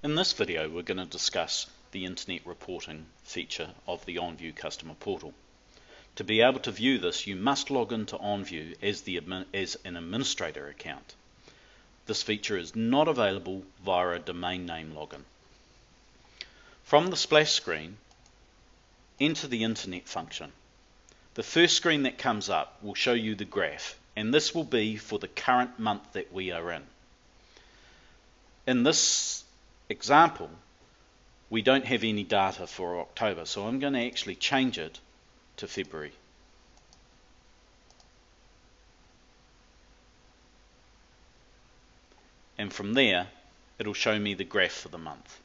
In this video we're going to discuss the internet reporting feature of the OnView customer portal. To be able to view this, you must log into OnView as an administrator account. This feature is not available via a domain name login. From the splash screen, enter the internet function. The first screen that comes up will show you the graph, and this will be for the current month that we are in. In this example, we don't have any data for October, so I'm going to actually change it to February. And from there, it'll show me the graph for the month.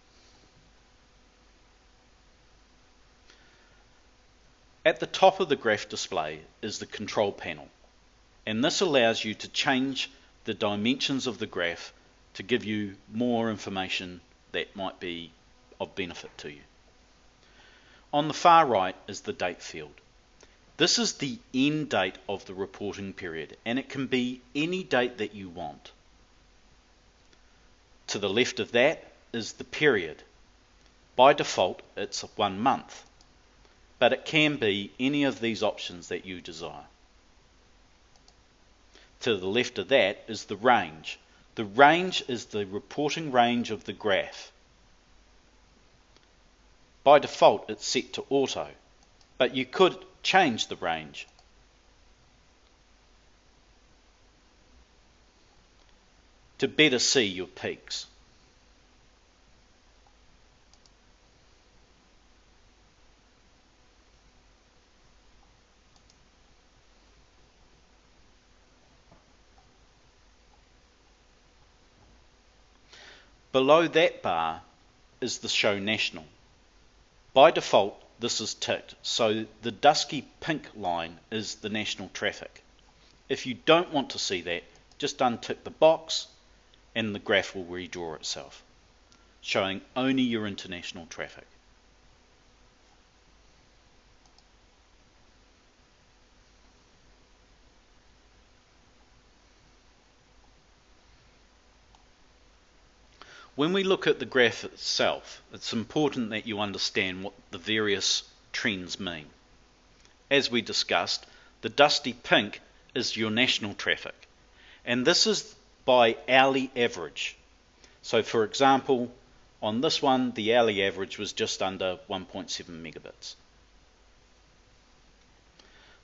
At the top of the graph display is the control panel, and this allows you to change the dimensions of the graph to give you more information that might be of benefit to you. On the far right is the date field. This is the end date of the reporting period, and it can be any date that you want. To the left of that is the period. By default, it's 1 month, but it can be any of these options that you desire. To the left of that is the range. The range is the reporting range of the graph. By default, it's set to auto, but you could change the range. To better see your peaks. Below that bar is the Show National. By default, this is ticked, so the dusky pink line is the national traffic. If you don't want to see that, just untick the box and the graph will redraw itself, showing only your international traffic. When we look at the graph itself, it's important that you understand what the various trends mean. As we discussed, the dusty pink is your national traffic, and this is by hourly average. So for example, on this one, the hourly average was just under 1.7 megabits.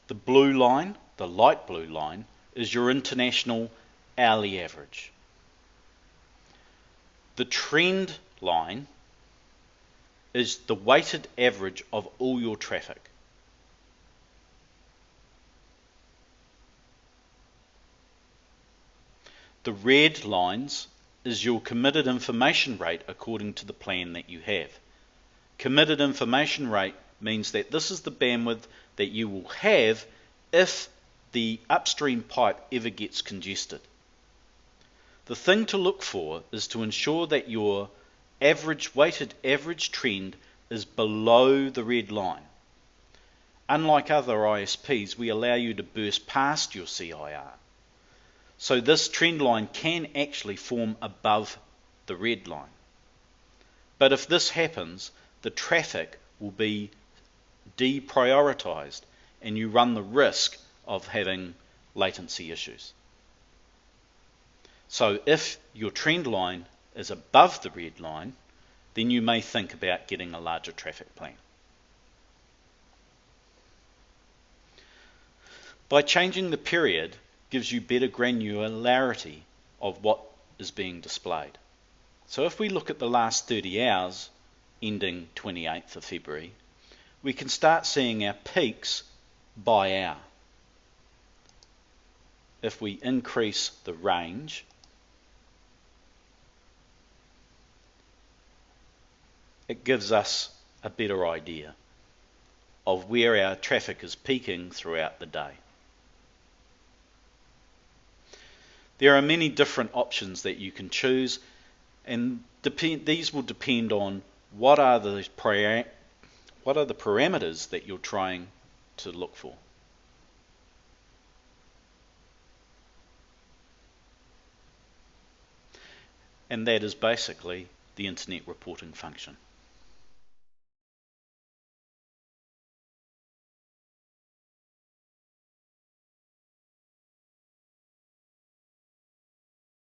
The blue line, the light blue line, is your international hourly average. The trend line is the weighted average of all your traffic. The red lines is your committed information rate according to the plan that you have. Committed information rate means that this is the bandwidth that you will have if the upstream pipe ever gets congested. The thing to look for is to ensure that your weighted average trend is below the red line. Unlike other ISPs, we allow you to burst past your CIR. So this trend line can actually form above the red line. But if this happens, the traffic will be deprioritized and you run the risk of having latency issues. So if your trend line is above the red line, then you may think about getting a larger traffic plan. By changing the period gives you better granularity of what is being displayed. So if we look at the last 30 hours ending 28th of February, we can start seeing our peaks by hour. If we increase the range, it gives us a better idea of where our traffic is peaking throughout the day. There are many different options that you can choose, and these will depend on what are the parameters that you're trying to look for. And that is basically the internet reporting function.